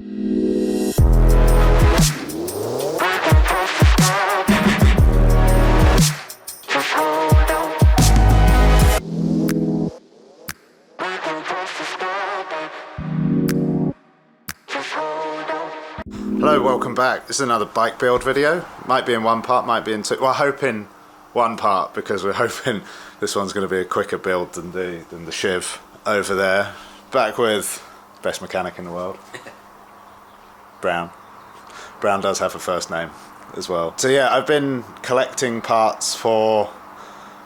Hello, welcome back. This is another bike build video. Might be in one part, might be in two. Well, hoping one part because we're hoping this one's going to be a quicker build than the Shiv over there. Back with best mechanic in the world, Brown. Brown does have a first name as well. So yeah, I've been collecting parts for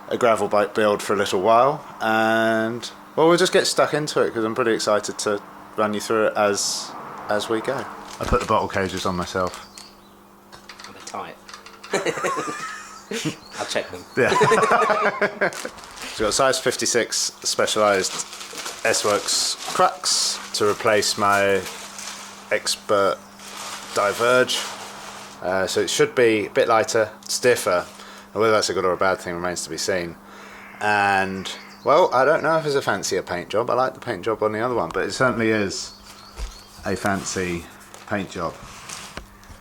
a gravel bike build for a little while, and well, we'll just get stuck into it because I'm pretty excited to run you through it as we go. I put the Bottlecages on myself. They're tight. I'll check them. Yeah. So got a size 56 specialised S-works Crux to replace my Expert Diverge. So it should be a bit lighter, stiffer. And whether that's a good or a bad thing remains to be seen. And well, I don't know if it's a fancier paint job. I like the paint job on the other one, but it certainly is a fancy paint job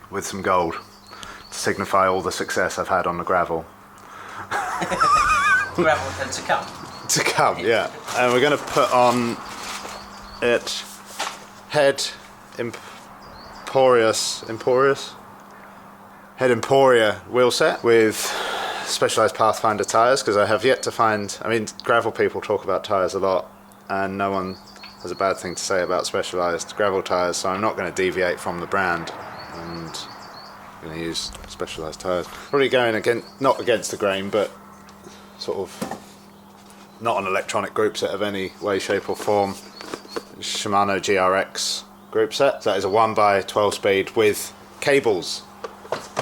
with some gold to signify all the success I've had on the gravel. Gravel and to come. To come, yeah. And we're going to put on it Head Emporia wheel set with specialised Pathfinder tyres, because I have yet to find, I mean, gravel people talk about tyres a lot and no one has a bad thing to say about specialised gravel tyres, so I'm not going to deviate from the brand and I'm going to use specialised tyres. Probably going against, not against the grain, but sort of not an electronic group set of any way, shape or form. Shimano GRX group set. So that is a 1x12 speed with cables.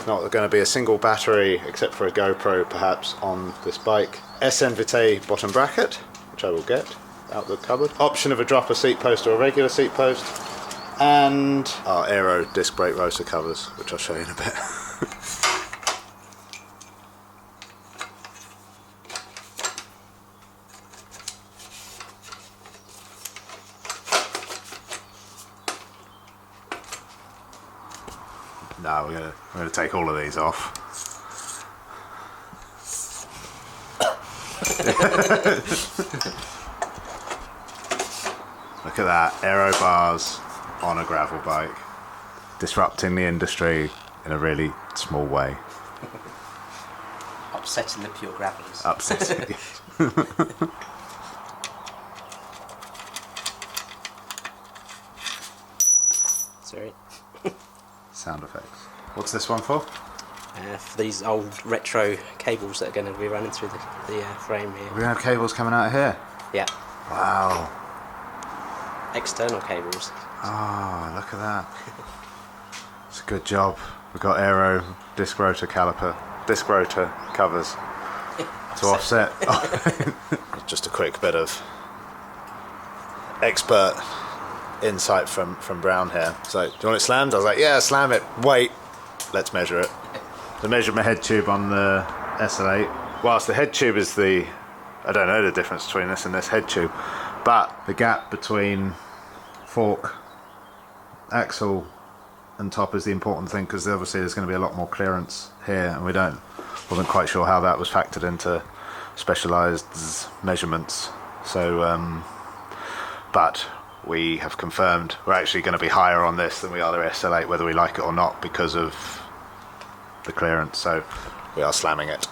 Not going to be a single battery except for a GoPro perhaps on this bike. SN-Vitae bottom bracket, which I will get out the cupboard. Option of a dropper seat post or a regular seat post. And our aero disc brake rotor covers, which I'll show you in a bit. No, we're gonna take all of these off. Look at that, aero bars on a gravel bike, disrupting the industry in a really small way. Upsetting the pure gravellers. Upsetting. Sorry. Sound effects. What's this one for? For these old retro cables that are going to be running through the frame here. We're gonna have cables coming out of here. Yeah. Wow. External cables. Oh, look at that. It's a good job. We've got aero disc rotor covers to offset. Just a quick bit of expert insight from Brown here. So, do you want it slammed? I was like, yeah, slam it. Wait, let's measure it. I measured my head tube on the SL8. Whilst the head tube is I don't know the difference between this and this head tube, but the gap between fork, axle and top is the important thing, because obviously there's going to be a lot more clearance here, and wasn't quite sure how that was factored into specialised measurements. So, but we have confirmed we're actually going to be higher on this than we are the SL8, whether we like it or not, because of the clearance. So we are slamming it.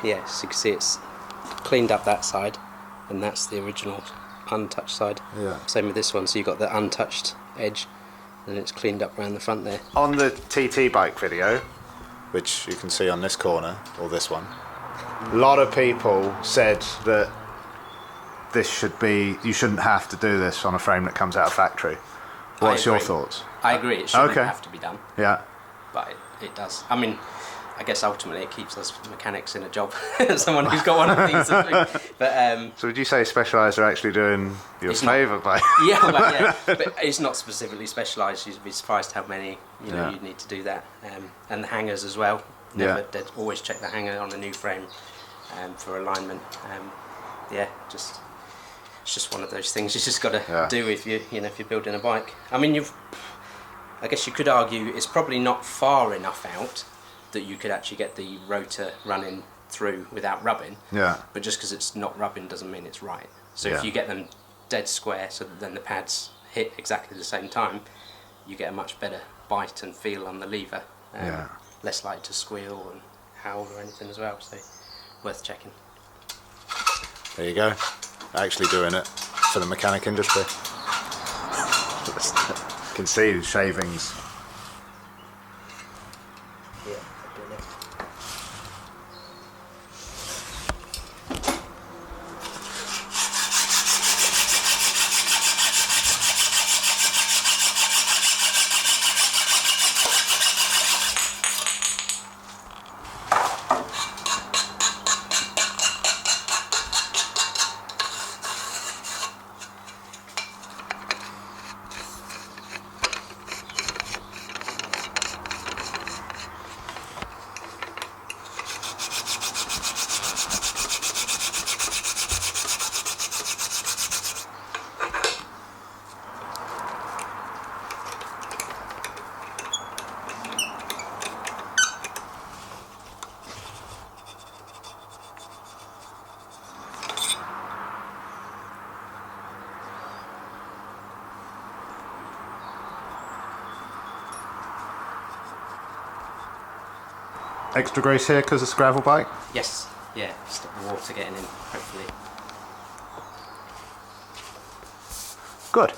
Yeah, so you can see it's cleaned up that side, and that's the original untouched side. Yeah. Same with this one, so you've got the untouched edge, and it's cleaned up around the front there. On the TT bike video, which you can see on this corner, or this one, a lot of people said that this should be, you shouldn't have to do this on a frame that comes out of factory. What's your thoughts? I agree, it shouldn't have to be done. Yeah. But it does. I mean, I guess ultimately it keeps us mechanics in a job. Someone who's got one of these. But so would you say Specialized are actually doing your favour by? yeah, but it's not specifically Specialized. You'd be surprised how many you need to do that, and the hangers as well. They'd always check the hanger on a new frame for alignment. It's just one of those things you just got to do if if you're building a bike. I mean, I guess you could argue it's probably not far enough out that you could actually get the rotor running through without rubbing. Yeah. But just because it's not rubbing doesn't mean it's right. So if you get them dead square, so that then the pads hit exactly the same time, you get a much better bite and feel on the lever. Less likely to squeal and howl or anything as well. So worth checking. There you go. Actually doing it for the mechanic industry. You can see the shavings. Extra grease here because it's a gravel bike? Yes, yeah, stop the water getting in, hopefully. Good.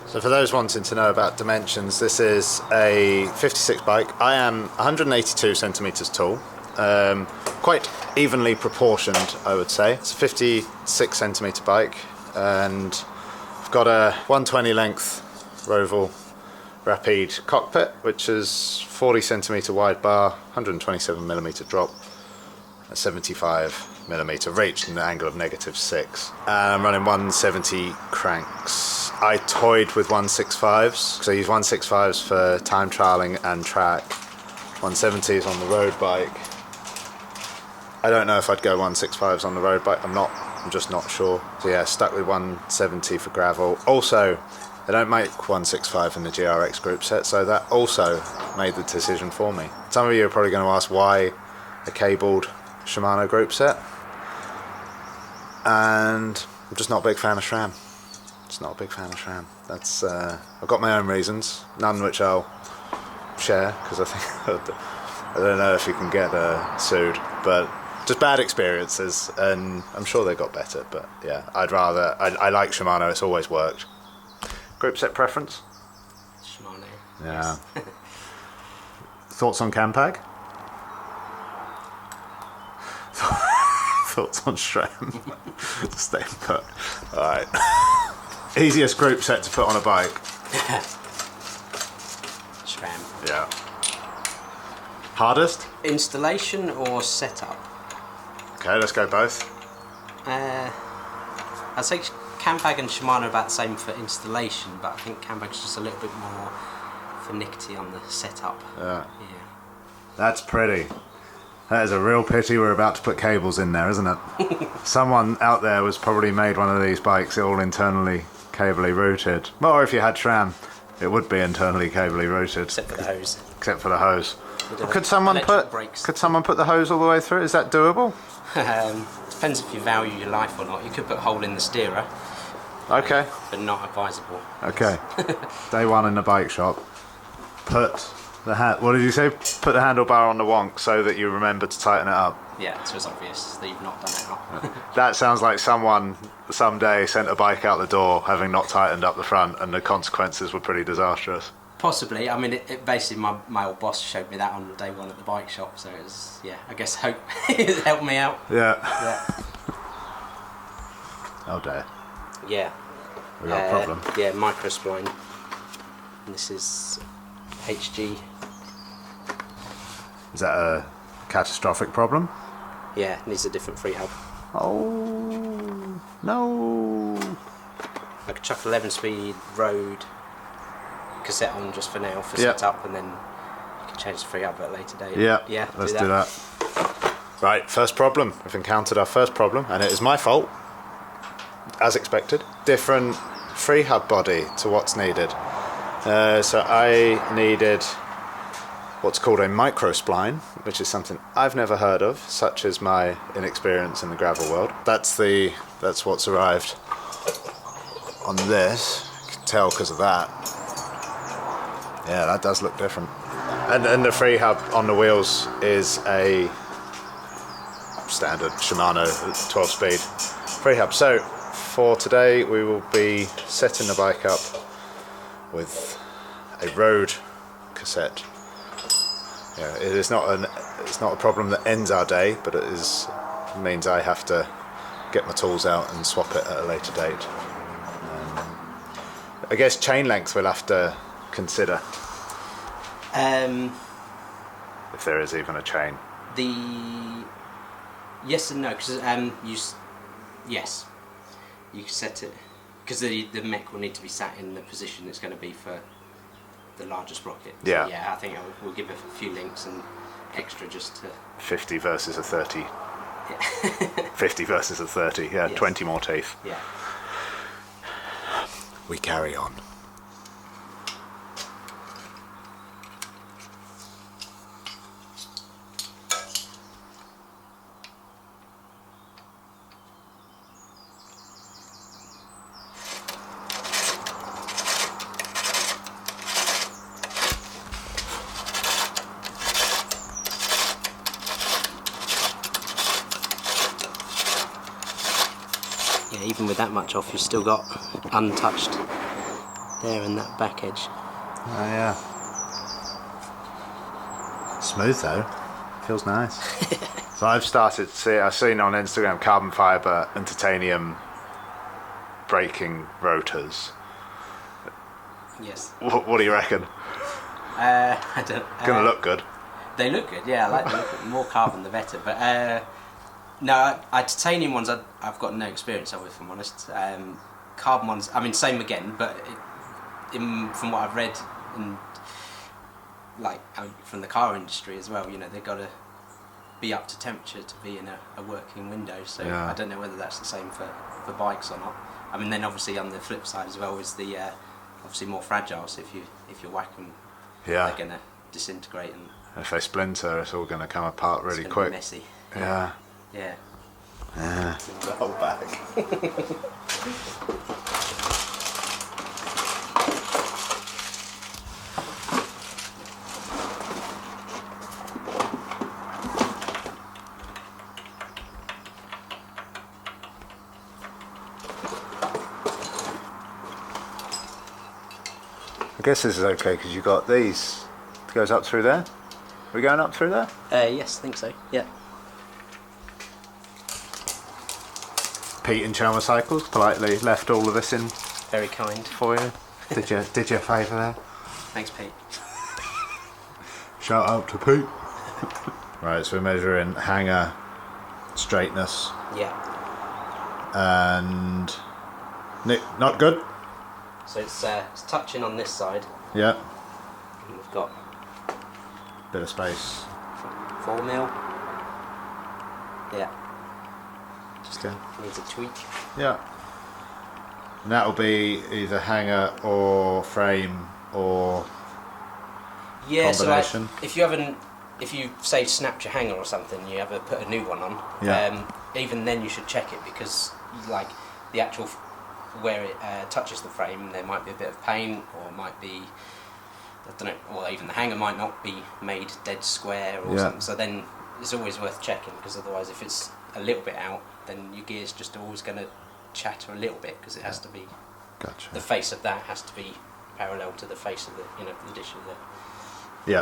So for those wanting to know about dimensions, this is a 56 bike. I am 182 centimetres tall, quite evenly proportioned, I would say. It's a 56 centimetre bike, and I've got a 120 length Roval Rapide Cockpit, which is 40 centimetre wide bar, 127 millimetre drop, a 75mm reach and an angle of -6. I'm running 170 cranks. I toyed with 165s, because I use 165s for time trialling and track. 170s on the road bike. I don't know if I'd go 165s on the road bike, I'm just not sure. So yeah, stuck with 170 for gravel. Also, they don't make 165 in the GRX group set, so that also made the decision for me. Some of you are probably going to ask why a cabled Shimano group set, and I'm just not a big fan of SRAM. Just not a big fan of SRAM. That's I've got my own reasons, none which I'll share because I think I don't know if you can get sued, but just bad experiences, and I'm sure they got better. But yeah, I like Shimano. It's always worked. Group set preference? Shimano. Yeah. Yes. Thoughts on Campag? Thoughts on SRAM? Stay put. Alright. Easiest group set to put on a bike? SRAM. Yeah. Hardest? Installation or setup? Okay, let's go both. I'd say Campag and Shimano are about the same for installation, but I think Campag's just a little bit more finicky on the setup. Yeah. That's pretty. That is a real pity we're about to put cables in there, isn't it? Someone out there was probably made one of these bikes all internally cably routed. Well, or if you had SRAM, it would be internally cably routed. Except for the hose. Except for the hose. Well, could someone put the hose all the way through? Is that doable? Depends if you value your life or not. You could put a hole in the steerer. Okay. But not advisable. Okay. Day one in the bike shop. Put the what did you say? Put the handlebar on the wonk so that you remember to tighten it up. Yeah, so it's obvious that you've not done it now. That sounds like someone someday sent a bike out the door having not tightened up the front, and the consequences were pretty disastrous. Possibly. I mean, it basically my old boss showed me that on day one at the bike shop, so it was, yeah, I guess hope it helped me out. Yeah. Yeah. Oh dear. Yeah. We got a problem. Yeah, microspline. And this is HG. Is that a catastrophic problem? Yeah, needs a different free hub. Oh no! I could chuck 11-speed road cassette on just for now for setup, and then you can change the free hub at a later date. Yeah, let's do that. Right, first problem. We've encountered our first problem, and it is my fault, as expected. Different free hub body to what's needed. So I needed what's called a microspline, which is something I've never heard of, such as my inexperience in the gravel world. That's what's arrived on this. You can tell because of that. Yeah, that does look different. And the free hub on the wheels is a standard Shimano 12-speed free hub. So for today we will be setting the bike up with a road cassette. Yeah, it's not a problem that ends our day, but it means I have to get my tools out and swap it at a later date. I guess chain length we'll have to consider. If there is even a chain. Yes and no, because yes, you can set it, because the mech will need to be sat in the position it's going to be for the larger sprocket. Yeah. So, yeah, I think we'll give a few links and extra just to 50 versus a 30. Yeah. 50 versus a 30. Yeah, Yes. 20 more teeth. Yeah. We carry on. Yeah, even with that much off, you've still got untouched there in that back edge. Oh yeah. Smooth though. Feels nice. So I've seen on Instagram carbon fibre and titanium braking rotors. Yes. What do you reckon? I don't. Gonna look good. They look good. Yeah, I like the look. More carbon, the better. But no, titanium ones I've got no experience of, if I'm honest. Carbon ones, I mean, same again, but from what I've read and from the car industry as well, you know, they've got to be up to temperature to be in a working window. So yeah. I don't know whether that's the same for bikes or not. I mean, then obviously on the flip side as well is the obviously more fragile. So if you whack them, yeah, they're gonna disintegrate, and if they splinter, it's all gonna come apart really it's quick. Be messy. Yeah. Yeah. Yeah. The whole bag. I guess this is okay because you got these. It goes up through there. Are we going up through there? Yes, I think so. Yeah. Pete and Chelmer Cycles politely left all of this in Very kind. for you. Did you a favour there? Thanks, Pete. Shout out to Pete. Right, so we're measuring hanger straightness Yeah. and not good. So it's touching on this side, Yeah, and we've got bit of space. 4 mil. Yeah. Just go. Needs a tweak. Yeah. And that'll be either hanger or frame or Yeah. combination. So if you say snapped your hanger or something, you ever put a new one on. Yeah. Even then you should check it, because like the actual where it touches the frame, there might be a bit of paint, or it might be, I don't know, or even the hanger might not be made dead square or something. So then it's always worth checking, because otherwise if it's a little bit out, then your gear's just always going to chatter a little bit, because it has to be, Gotcha. the face of that has to be parallel to the face of the the dish of the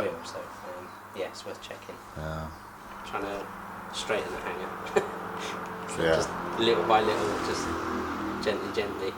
wheel. So yeah, it's worth checking. Trying to straighten the hanger. Just little by little, just gently.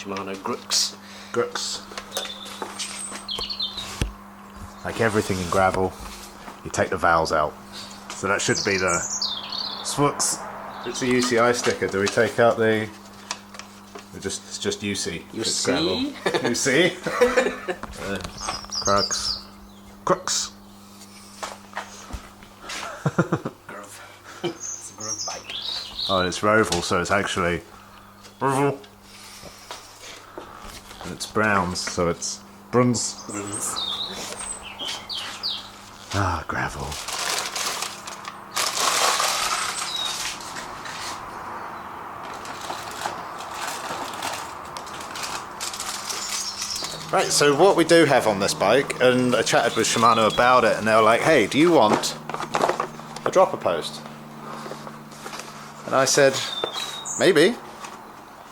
Shimano GRX. Like everything in gravel, you take the valves out. So that should be the S-works. It's a UCI sticker. Do we take out the? It's just UC. UC. UC. Crux. It's a Grove bike. Oh, and it's Roval, so it's actually Roval. And it's Browns, so it's Bruns. Ah, gravel. Right, so what we do have on this bike, and I chatted with Shimano about it, and they were like, hey, do you want a dropper post? And I said, maybe,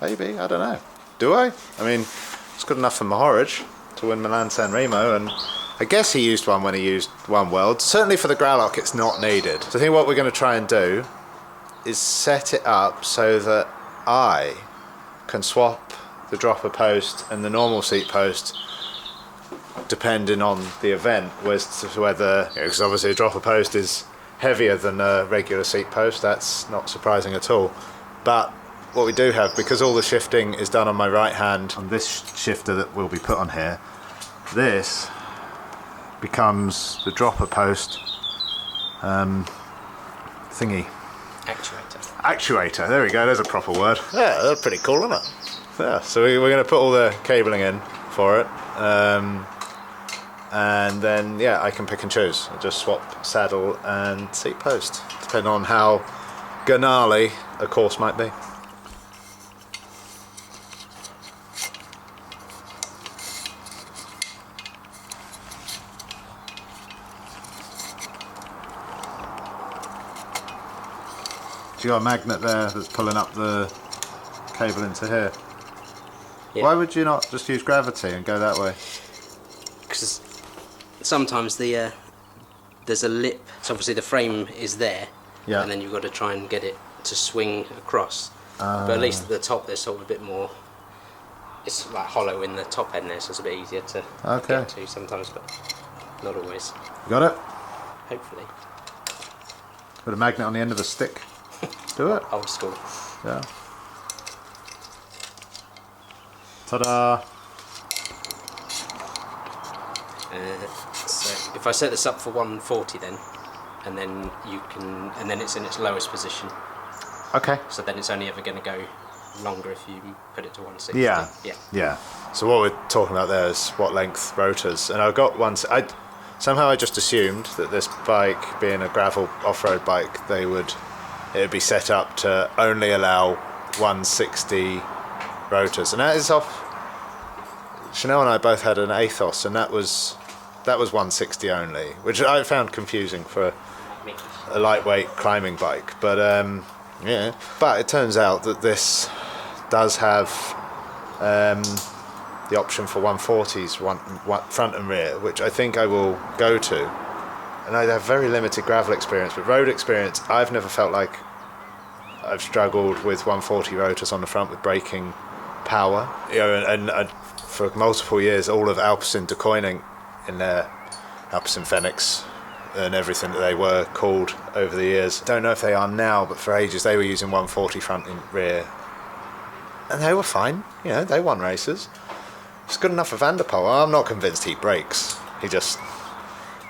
I don't know. Do I? I mean, it's good enough for Mahorage to win Milan San Remo, and I guess he used one when he used One World. Certainly for the Growlock it's not needed. So I think what we're going to try and do is set it up so that I can swap the dropper post and the normal seat post depending on the event, as to whether, because obviously a dropper post is heavier than a regular seat post, that's not surprising at all. But what we do have, because all the shifting is done on my right hand on this shifter that will be put on here, this becomes the dropper post thingy. Actuator, there we go, there's a proper word. Yeah, that's pretty cool, isn't it? Yeah, so we're going to put all the cabling in for it, and then yeah, I can pick and choose. I'll just swap saddle and seat post, depending on how gnarly a course might be. You got a magnet there that's pulling up the cable into here. Yeah. Why would you not just use gravity and go that way? Because sometimes there's a lip, so obviously the frame is there, and then you've got to try and get it to swing across. But at least at the top there's sort of a bit more, it's like hollow in the top end there, so it's a bit easier to get to sometimes, but not always. You got it? Hopefully. Put a magnet on the end of a stick. Do it. Old school. Yeah. Ta-da! So if I set this up for 140 then, and then you can, and then it's in its lowest position. Okay. So then it's only ever going to go longer if you put it to 160. Yeah. So what we're talking about there is what length rotors, and I've got one. Somehow I just assumed that this bike, being a gravel off-road bike, it would be set up to only allow 160 rotors, and that is off. Chanel and I both had an Athos, and that was 160 only, which I found confusing for a lightweight climbing bike. But yeah, but it turns out that this does have the option for 140s, front and rear, which I think I will go to. And I have very limited gravel experience, but road experience, I've never felt like I've struggled with 140 rotors on the front with braking power. You know, and for multiple years, all of Alpecin de Koning in their Alpecin Fenix and everything that they were called over the years. Don't know if they are now, but for ages they were using 140 front and rear, and they were fine. You know, they won races. it's good enough for Van der Poel. I'm not convinced he brakes. He just,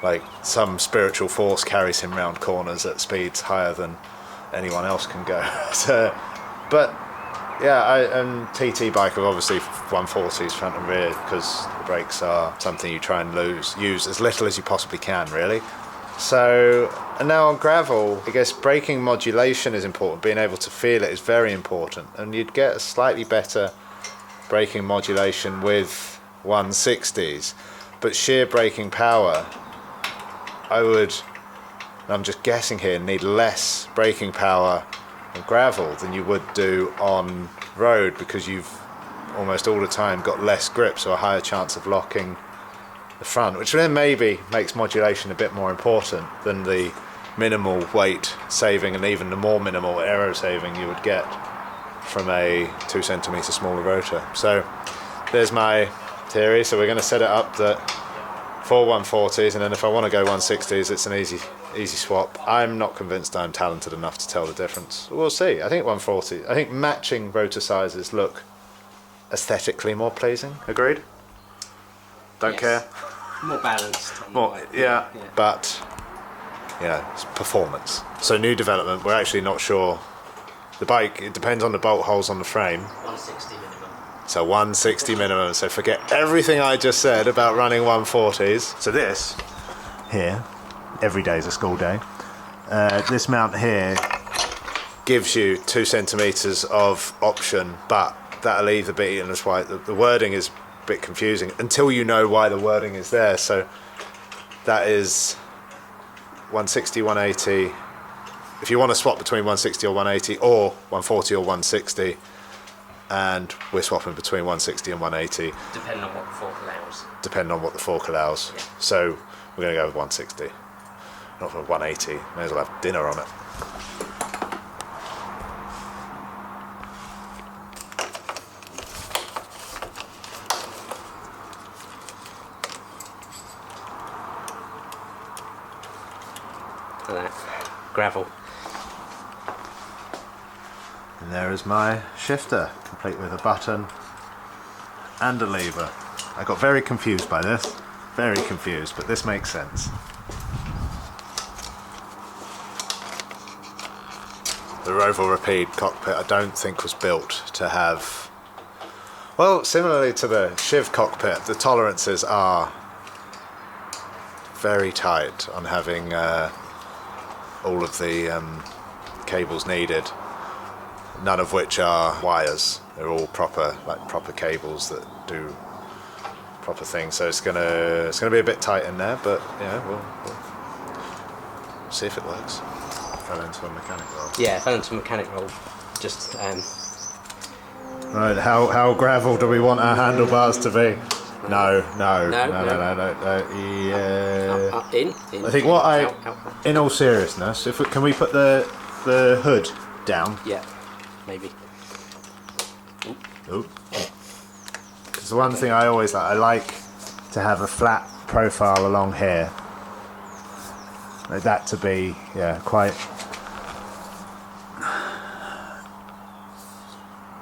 like, some spiritual force carries him round corners at speeds higher than anyone else can go. So, but yeah, and TT bike are obviously 140s front and rear, because the brakes are something you try and use as little as you possibly can, really. So, and now on gravel, I guess braking modulation is important. Being able to feel it is very important, and you'd get a slightly better braking modulation with 160s, but sheer braking power, I would, and I'm just guessing here, need less braking power on gravel than you would do on road, because you've almost all the time got less grip, so a higher chance of locking the front, which then maybe makes modulation a bit more important than the minimal weight saving and even the more minimal aero saving you would get from a 2 centimetre smaller rotor. So there's my theory. So we're going to set it up that for 140s, and then if I want to go 160s, it's an easy swap. I'm not convinced I'm talented enough to tell the difference. We'll see. I think 140. I think matching rotor sizes look aesthetically more pleasing. Agreed? Don't care. More balanced. More, yeah, but it's performance. So new development, we're actually not sure. The bike, it depends on the bolt holes on the frame. 160 minimum. So 160 minimum. So forget everything I just said about running 140s. So this here, every day is a school day. This mount here gives you 2 centimetres of option, but that'll either be, and that's why the wording is a bit confusing until you know why the wording is there. So that is 160, 180. If you want to swap between 160 or 180 or 140 or 160, and we're swapping between 160 and 180. Depending on what the fork allows. Depending on what the fork allows. Yeah. So we're going to go with 160. Not for 180. May as well have dinner on it. Look at that. Gravel. And there is my shifter, complete with a button and a lever. I got very confused by this. Very confused, but this makes sense. The Roval Rapide cockpit I don't think was built to have... Well, similarly to the Shiv cockpit, the tolerances are very tight on having all of the cables needed. None of which are wires. They're all proper cables that do proper things. So it's gonna be a bit tight in there, but we'll see if it works. Fell into a mechanic roll. Yeah, fell into a mechanic roll. Just Right, how gravel do we want our handlebars to be? No. Yeah. In. I think out. In all seriousness, can we put the hood down? Yeah. Maybe. Because the one thing I always like, I like to have a flat profile along here. Like that to be, quite.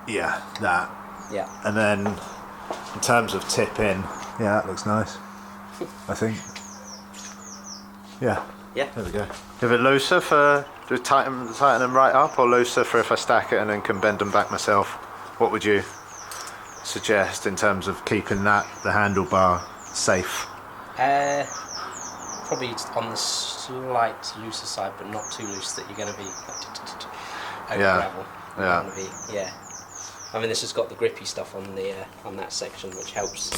Yeah, that. Yeah. And then, in terms of tip in, that looks nice. I think. Yeah. Yeah. There we go. Give it looser for. Do tighten them right up, or looser for if I stack it and then can bend them back myself? What would you suggest in terms of keeping the handlebar safe? Probably on the slight looser side, but not too loose that you're going to be over gravel. Yeah. I mean, this has got the grippy stuff on the on that section, which helps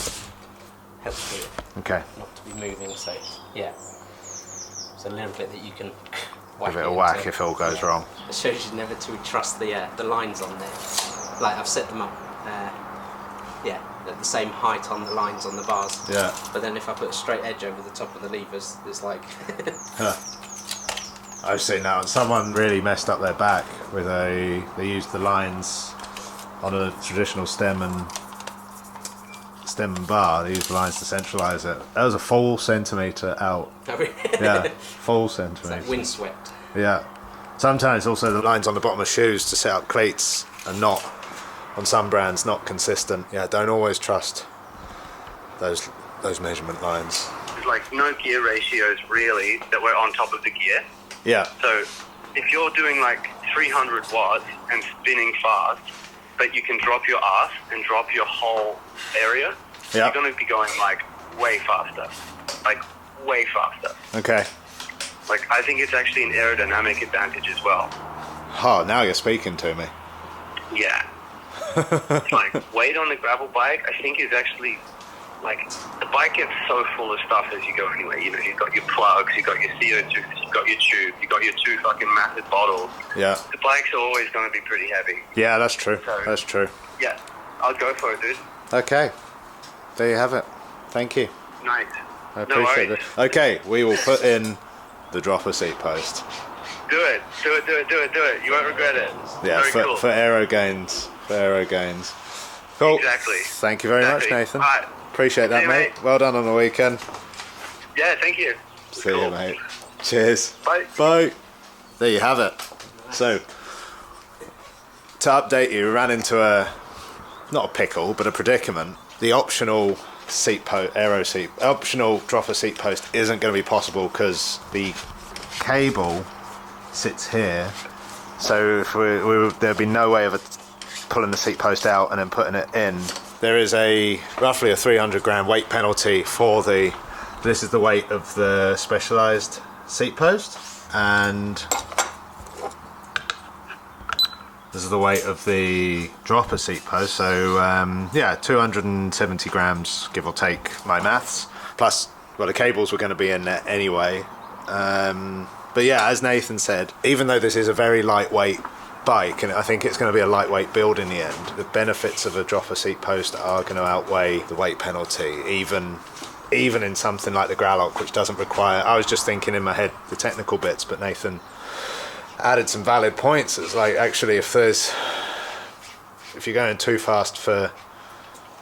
with it. Okay. Not to be moving, so it's a little bit that you can. Give it a whack if all goes wrong. It shows you never to trust the lines on there. Like I've set them up, at the same height on the lines on the bars. Yeah. But then if I put a straight edge over the top of the levers, it's like. I've seen that. Someone really messed up their back with they used the lines on a traditional stem and bar. They used the lines to centralise it. That was a full centimetre out. Oh, really? Yeah, full centimetre. It's like windswept. Yeah. Sometimes also the lines on the bottom of shoes to set up cleats are not, on some brands, not consistent. Yeah, don't always trust those measurement lines. There's like no gear ratios really that were on top of the gear. Yeah. So if you're doing like 300 watts and spinning fast, but you can drop your ass and drop your whole area, you're going to be going like way faster. Like way faster. Okay. Like I think it's actually an aerodynamic advantage as well. Oh, now you're speaking to me. Yeah. Like weight on the gravel bike, I think is actually like the bike gets so full of stuff as you go anyway. You know, you've got your plugs, you've got your CO2, you've got your tube, you've got your 2 fucking massive bottles. Yeah. The bikes are always going to be pretty heavy. Yeah, that's true. So, that's true. Yeah, I'll go for it, dude. Okay. There you have it. Thank you. Nice. I appreciate it. Okay, we will put in the dropper seat post. Do it. Do it, do it, do it, do it. You won't regret it. Yeah, very cool. for aero gains. For aero gains. Cool. Exactly. Thank you very much, Nathan. All right. Appreciate that, mate. Well done on the weekend. Yeah, thank you. See you, mate. Cheers. Bye. Bye. There you have it. So, to update you, we ran into not a pickle, but a predicament. The optional optional dropper seat post isn't going to be possible because the cable sits here. So if there'd be no way of pulling the seat post out and then putting it in. There is roughly a 300 gram weight penalty for this is the weight of the specialised seat post, and this is the weight of the dropper seat post. So yeah, 270 grams, give or take my maths. Plus, well, the cables were going to be in there anyway. But yeah, as Nathan said, even though this is a very lightweight bike, and I think it's going to be a lightweight build in the end, the benefits of a dropper seat post are going to outweigh the weight penalty, even in something like the Growlock, which doesn't require. I was just thinking in my head the technical bits, but Nathan added some valid points. It's like, actually, if you're going too fast for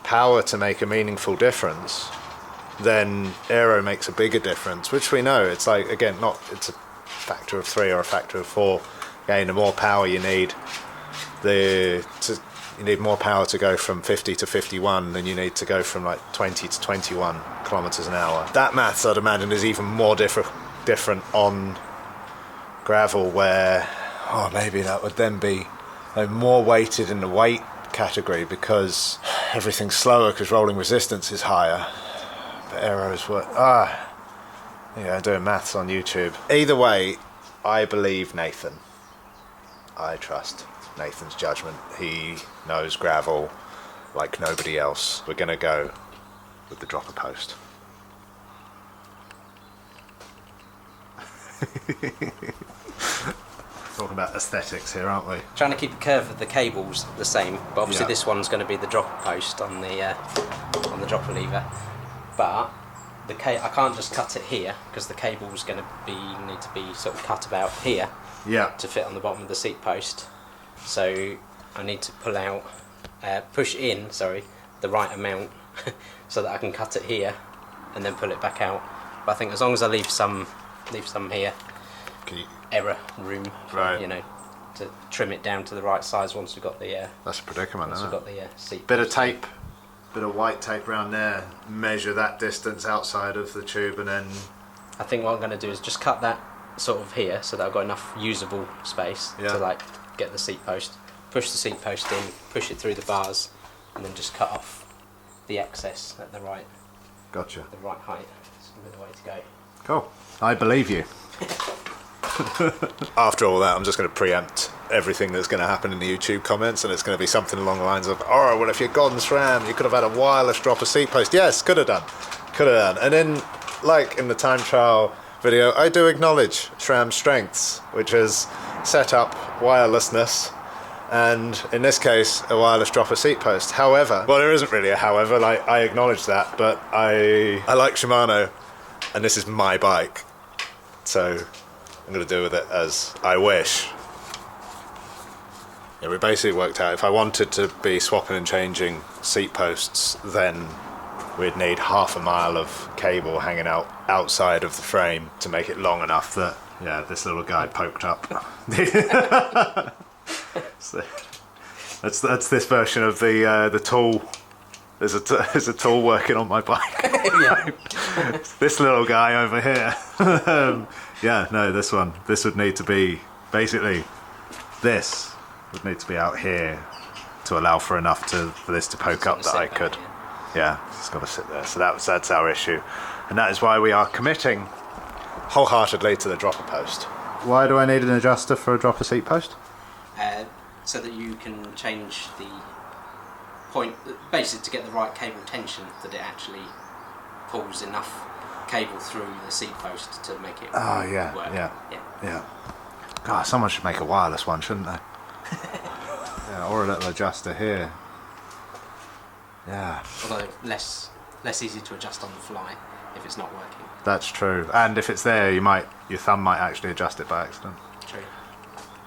power to make a meaningful difference, then aero makes a bigger difference, which we know. It's like, again, it's a factor of 3 or a factor of 4. Again, the more power you need, you need more power to go from 50 to 51 than you need to go from like 20 to 21 kilometers an hour. That maths, I'd imagine, is even more different on gravel, where maybe that would then be more weighted in the weight category because everything's slower because rolling resistance is higher. But aeros were doing maths on YouTube. Either way, I believe Nathan. I trust Nathan's judgment. He knows gravel like nobody else. We're going to go with the dropper post. Talking about aesthetics here, aren't we? Trying to keep the curve of the cables the same, but obviously this one's going to be the dropper post on the dropper lever. But I can't just cut it here because the cable's going to need to be sort of cut about here. Yeah. To fit on the bottom of the seat post. So I need to push in the right amount so that I can cut it here and then pull it back out. But I think as long as I leave some here, error room, to trim it down to the right size once we've got the. That's a predicament, isn't it? Got the seat. Bit of tape, bit of white tape around there. Measure that distance outside of the tube, and then. I think what I'm going to do is just cut that sort of here so that I've got enough usable space to get the seat post, push the seat post in, push it through the bars, and then just cut off the excess at the right height. That's the way to go. Cool. I believe you. After all that, I'm just going to preempt everything that's going to happen in the YouTube comments, and it's going to be something along the lines of, well, if you'd gone SRAM, you could have had a wireless dropper seat post. Yes, could have done. And then, like in the time trial video, I do acknowledge SRAM's strengths, which is setup, wirelessness, and in this case, a wireless dropper seat post. However, well, there isn't really a however, I acknowledge that, but I like Shimano, and this is my bike, so I'm going to do with it as I wish. Yeah, we basically worked out if I wanted to be swapping and changing seat posts, then we'd need half a mile of cable hanging out outside of the frame to make it long enough that this little guy poked up. So that's this version of the tool there's a tool working on my bike. Yeah. This little guy over here. Yeah, no, this one. This would need to be, basically, this would need to be out here to allow for enough for this to poke up that I could. Yeah, it's got to sit there. So that's our issue. And that is why we are committing wholeheartedly to the dropper post. Why do I need an adjuster for a dropper seat post? So that you can change the point, basically to get the right cable tension, that it actually pulls enough cable through the seat post to make it work. Yeah. God, someone should make a wireless one, shouldn't they? Yeah, or a little adjuster here. Yeah. Although less easy to adjust on the fly if it's not working. That's true. And if it's there, your thumb might actually adjust it by accident. True.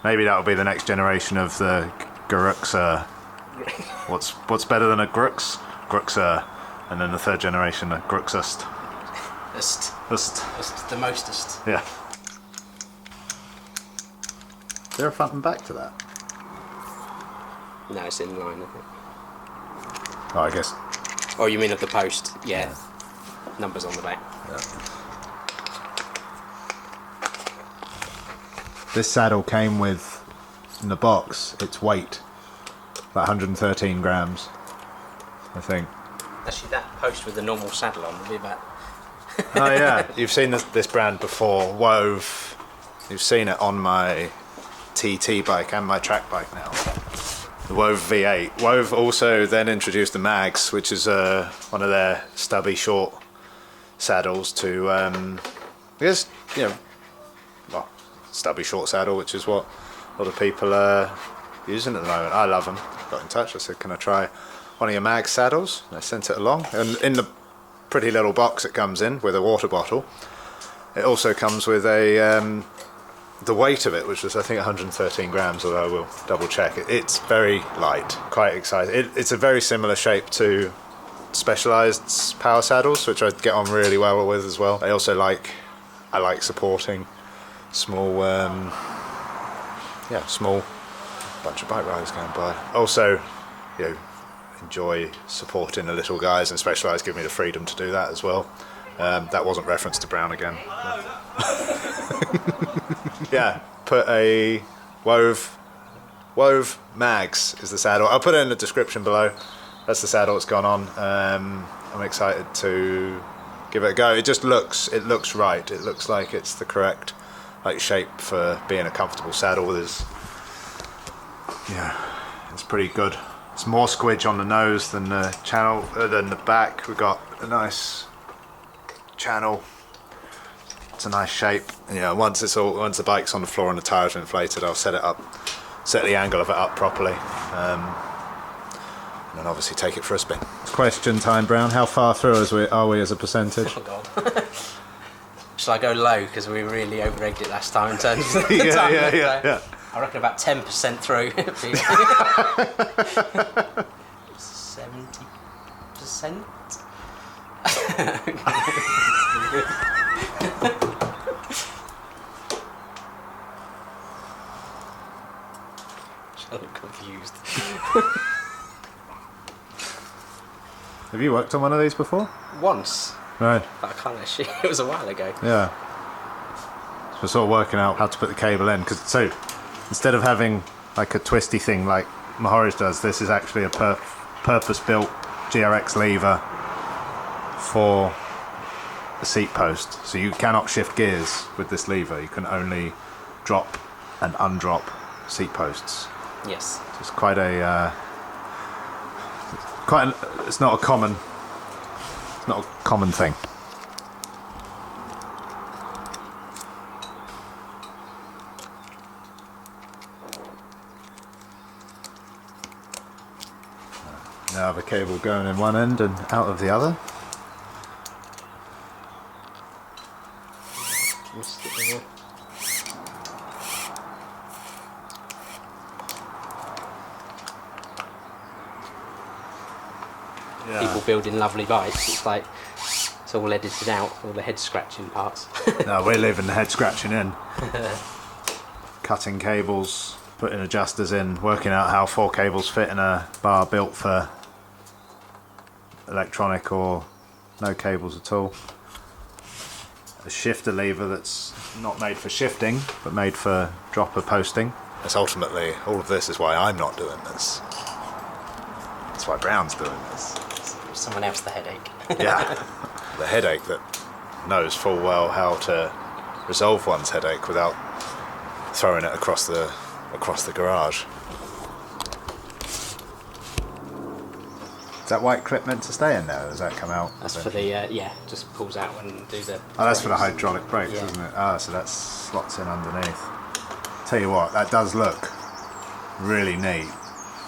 Maybe that'll be the next generation of the GRX. What's better than a GRX? GRX. And then the third generation, a GRXist. The mostest. Yeah. Is there a front and back to that? No, it's in line, isn't it? Oh, I guess. Oh, you mean of the post? Yeah. Numbers on the back. Yeah. This saddle came with, in the box, its weight, about 113 grams, I think. Actually, that post with the normal saddle on would be about... Oh yeah, you've seen this brand before, Wove. You've seen it on my TT bike and my track bike now. The Wove V8. Wove also then introduced the Mags, which is one of their stubby short saddles to, I guess, stubby short saddle, which is what a lot of people are using at the moment. I love them. Got in touch, I said, can I try one of your Mag saddles? And I sent it along, and in the pretty little box it comes in with a water bottle, it also comes with a the weight of it, which was I think 113 grams, although I will double check it. It's very light, quite exciting. It's a very similar shape to Specialized power saddles, which I get on really well with as well. I also like supporting small small bunch of bike riders going by. Also, enjoy supporting the little guys, and Specialized give me the freedom to do that as well. That wasn't referenced to Brown again. Yeah, put a Wove Mags is the saddle. I'll put it in the description below. That's the saddle it's gone on. I'm excited to give it a go. It looks right. It looks like it's the correct shape for being a comfortable saddle. It's pretty good. It's more squidge on the nose than the channel than the back. We've got a nice channel. It's a nice shape. And, once the bike's on the floor and the tyres are inflated, I'll set the angle of it up properly. And then obviously take it for a spin. It's question time, Brown. How far through are we as a percentage? Oh God. Shall I go low, because we really over-egged it last time in terms of the Yeah. I reckon about 10% through. 70%? I'm confused. Have you worked on one of these before? Once. Right. But I can't actually. It was a while ago. Yeah. So we're sort of working out how to put the cable in, so instead of having a twisty thing like Mahorage does, this is actually a purpose-built GRX lever for the seat post. So you cannot shift gears with this lever. You can only drop and undrop seat posts. Yes. So it's it's not a common thing. Now I have a cable going in one end and out of the other. Yeah. People building lovely bikes, it's all edited out, all the head scratching parts. No, we're leaving the head scratching in. Cutting cables, putting adjusters in, working out how 4 cables fit in a bar built for electronic or no cables at all. A shifter lever that's not made for shifting, but made for dropper posting. That's ultimately, all of this is why I'm not doing this. That's why Brown's doing this. Someone else the headache. Yeah, the headache that knows full well how to resolve one's headache without throwing it across the garage. Is that white clip meant to stay in there, or does that come out? That's for the, just pulls out when you do the... Oh, that's for the hydraulic brakes, yeah. isn't it? Ah, so that slots in underneath. Tell you what, that does look really neat.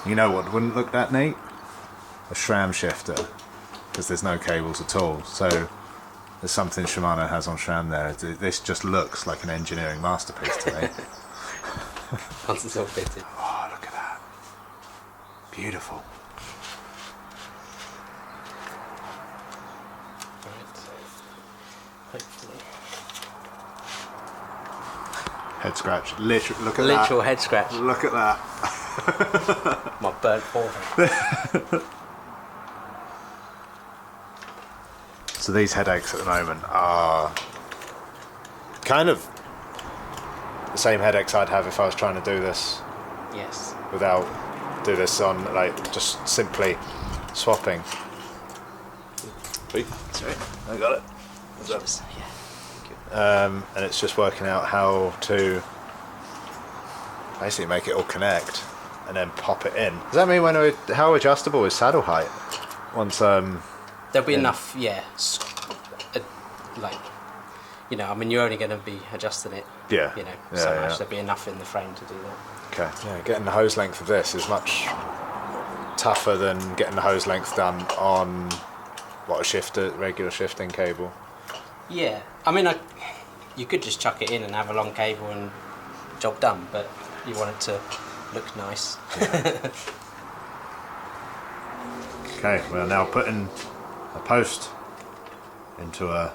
You know what wouldn't look that neat? A SRAM shifter, because there's no cables at all. So there's something Shimano has on SRAM there. This just looks like an engineering masterpiece to me. Once it's all fitted. Oh, look at that. Beautiful. Hopefully. Head scratch. Literal, look at Literal that. head scratch. Look at that. My burnt forehead. So these headaches at the moment are kind of the same headaches I'd have if I was trying to do this Yes. without do this on like just simply swapping. Sorry. I got it. Just, yeah. And it's just working out how to basically make it all connect and then pop it in. Does that mean how adjustable is saddle height? Once There'll be enough, like, I mean, you're only going to be adjusting it, so much. There'll be enough in the frame to do that. Okay. Yeah, getting the hose length of this is much tougher than getting the hose length done on regular shifting cable. Yeah, I mean, you could just chuck it in and have a long cable and job done, but you want it to look nice. Okay, we're now putting a post into a...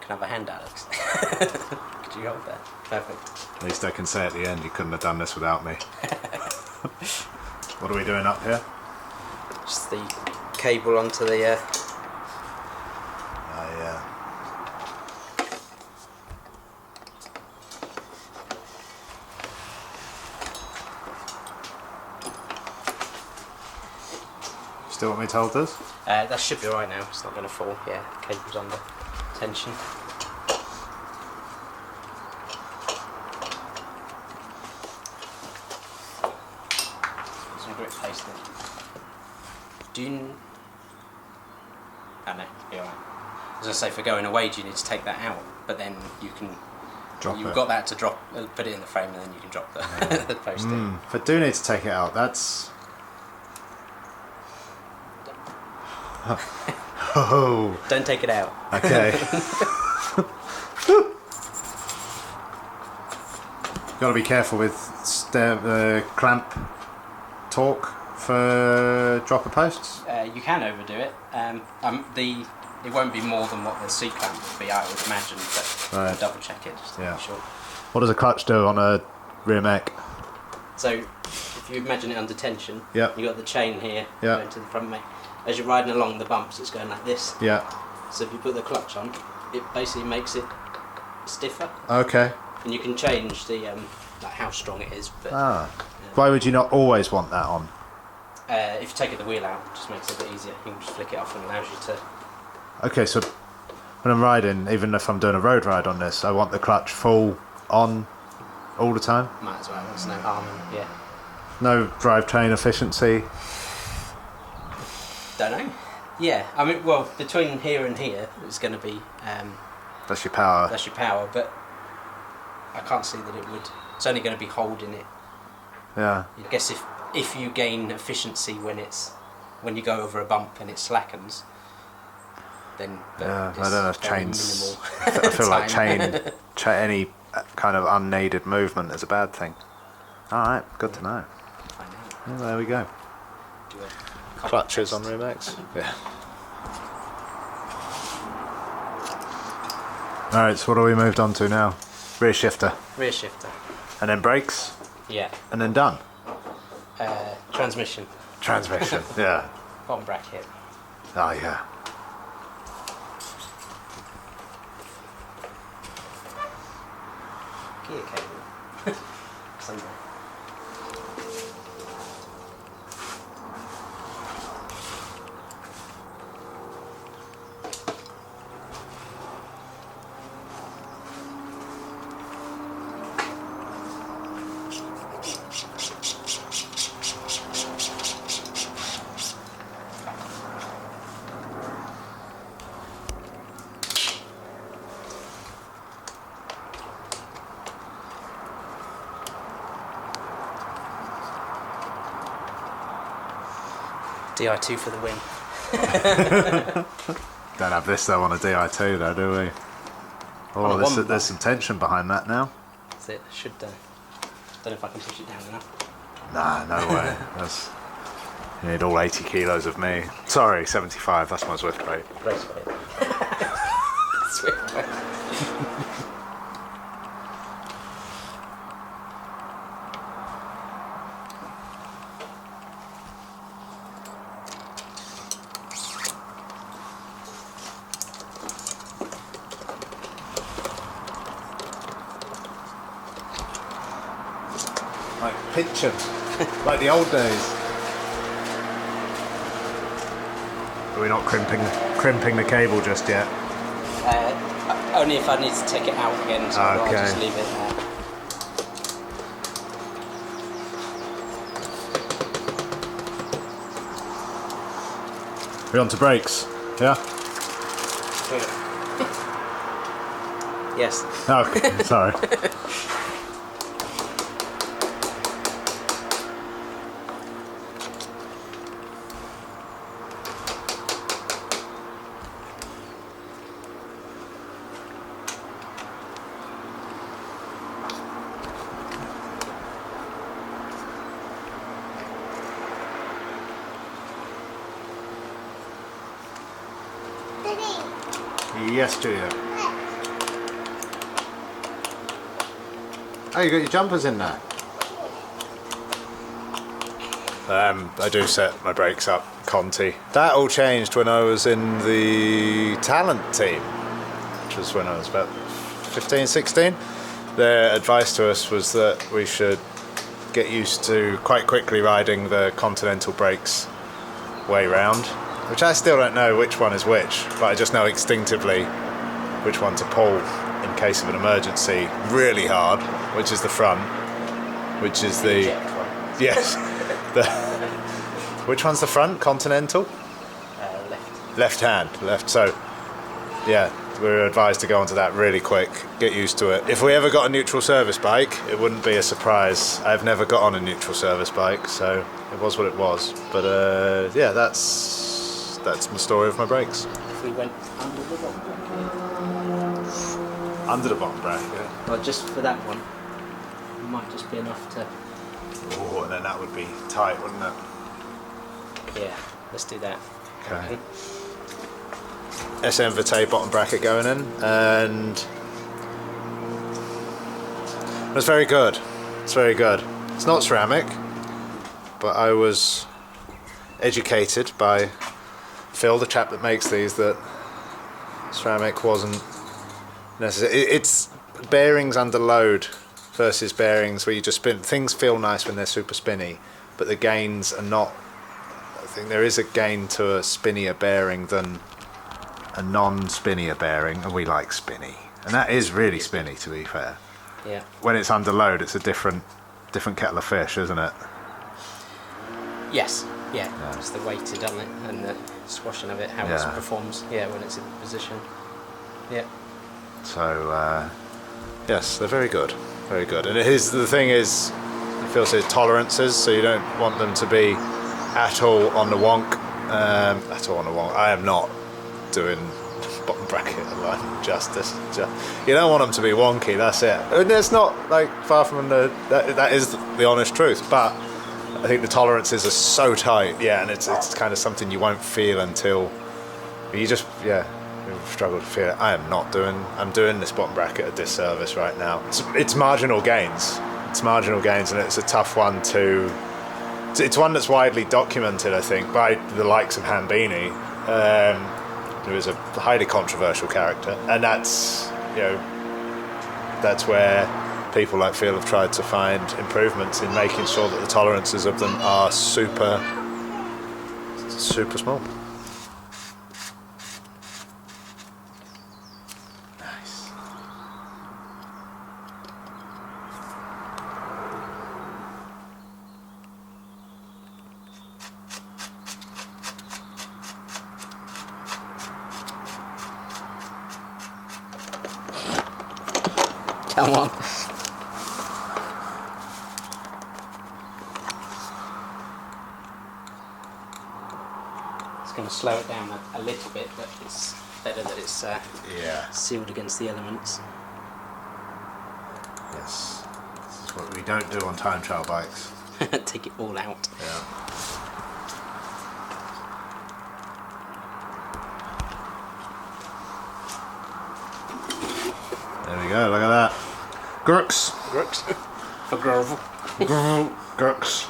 Can I have a hand, Alex? Could you hold that? Perfect. At least I can say at the end, you couldn't have done this without me. What are we doing up here? Just the cable onto the... Yeah. Still want me to hold this? that should be right now. It's not going to fall. Yeah, the cable's under tension. Some grip pasted. Do you... Oh no, you're right. As I say, for going away, do you need to take that out? But then you can... You've got that to drop, put it in the frame, and then you can drop the, the post in. If I do need to take it out, that's... Oh. Don't take it out. Okay. Got to be careful with clamp torque for dropper posts. You can overdo it. It won't be more than what the C clamp would be, I would imagine, but Right. I'll double check it just to be sure. What does a clutch do on a rear mech? So if you imagine it under tension, Yep. you've got the chain here Yep. going to the front mech. As you're riding along the bumps, it's going like this. Yeah. So if you put the clutch on, it basically makes it stiffer, Okay. and you can change the like how strong it is. But Why would you not always want that on? if you take the wheel out, it just makes it a bit easier. You can just flick it off and allows you to... Okay, so when I'm riding, even if I'm doing a road ride on this, I want the clutch full on all the time? Might as well, there's no harm in it, yeah. No drivetrain efficiency? Don't know. Yeah, I mean, well, between here and here, it's going to be... That's your power. That's your power, but I can't see that it would... It's only going to be holding it. Yeah. I guess if you gain efficiency when you go over a bump and it slackens, then Yeah, I don't know if very chains... minimal I feel like time. any kind of unneeded movement is a bad thing. Alright, good to know. Find out. Well, there we go. Do a Clutches test. on rear mechs? Yeah. Alright, so what are we moved on to now? Rear shifter. Rear shifter. And then brakes, Yeah. and then done. Transmission. Transmission, yeah. Bottom bracket. Oh, yeah. Gear cable. Somewhere. Di2 for the win. Don't have this though on a Di2 though, do we? Oh, there's some tension behind that now. That's it. Should don't know if I can push it down enough. Nah, no way. You need all 80 kilos of me. Sorry, 75. That's my Zwift weight. Race weight. Zwift weight. Like pinch 'em, like the old days. Are we not crimping the cable just yet? Only if I need to take it out again, so I'll just leave it there. We're on to brakes, yeah? Yes. Oh, sorry. Yes, Julia. Oh, you got your jumpers in there. I do set my brakes up, Conti. That all changed when I was in the talent team, which was when I was about 15, 16. Their advice to us was that we should get used to quite quickly riding the continental brakes way round, which I still don't know which one is which, but I just know instinctively which one to pull in case of an emergency really hard, which is the front, which is the... Yes. Which one's the front? Continental? Left. Left hand, left. So, yeah, we were advised to go onto that really quick, get used to it. If we ever got a neutral service bike, it wouldn't be a surprise. I've never got on a neutral service bike, so it was what it was. But yeah, that's my story of my brakes. If we went under the bottom bracket. Under the bottom bracket. Well, just for that one, it might just be enough to... Oh, and then that would be tight, wouldn't it? Yeah, let's do that. Okay. SN-Vitae bottom bracket going in, and it's very good. It's very good. It's not ceramic, but I was educated by Phil, the chap that makes these, that ceramic wasn't necessary. It's bearings under load versus bearings where you just spin. Things feel nice when they're super spinny, but the gains are not. I think there is a gain to a spinnier bearing than a non-spinnier bearing, and we like spinny, and that is really spinny, to be fair. Yeah. When it's under load, it's a different kettle of fish, isn't it? Yes. Yeah. It's the weighted on it and the squashing of it, how it performs. Yeah, when it's in position. Yeah. So yes, they're very good, very good. And the thing is, Phil says tolerances, so you don't want them to be at all on the wonk. At all on the wonk. I am not doing bottom bracket alignment justice. You don't want them to be wonky. That's it. I mean, it's not like far from that is the honest truth. But I think the tolerances are so tight. Yeah, and it's kind of something you won't feel until you just struggle to feel it. I'm doing this bottom bracket a disservice right now. It's marginal gains. It's marginal gains, and it's a tough one to it's one that's widely documented, I think, by the likes of Hambini, who is a highly controversial character, and that's where people like Phil have tried to find improvements in making sure that the tolerances of them are super small. Nice. Come on. It's going to slow it down a little bit, but it's better that it's sealed against the elements. Yes. This is what we don't do on time trial bikes. Take it all out. Yeah. There we go, look at that. Crux. For gravel. Crux.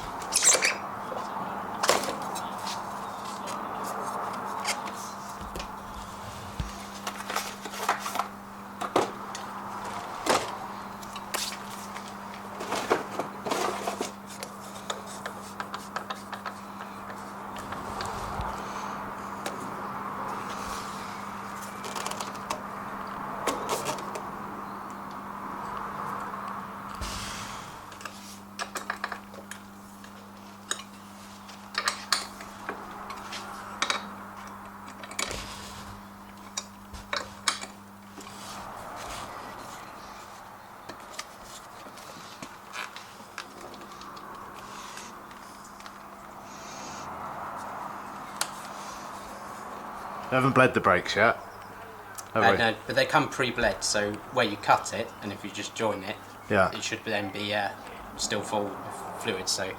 We haven't bled the brakes yet, have we? No, but they come pre-bled, so where you cut it, and if you just join it, it should then be still full of fluid. So,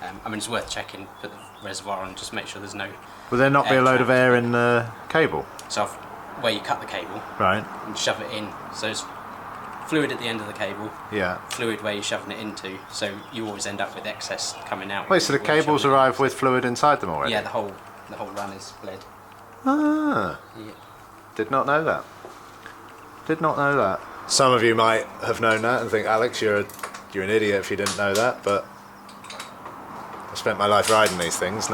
I mean, it's worth checking, put the reservoir on, just make sure there's no. Will there not be a load of air in the cable? So, where you cut the cable, right, and shove it in, so there's fluid at the end of the cable, fluid where you're shoving it into, so you always end up with excess coming out. Wait, so the cables arrive with fluid inside them already? Yeah, the whole run is bled. Ah, yeah. Did not know that. Did not know that. Some of you might have known that and think, Alex, you're an idiot if you didn't know that, but I spent my life riding these things,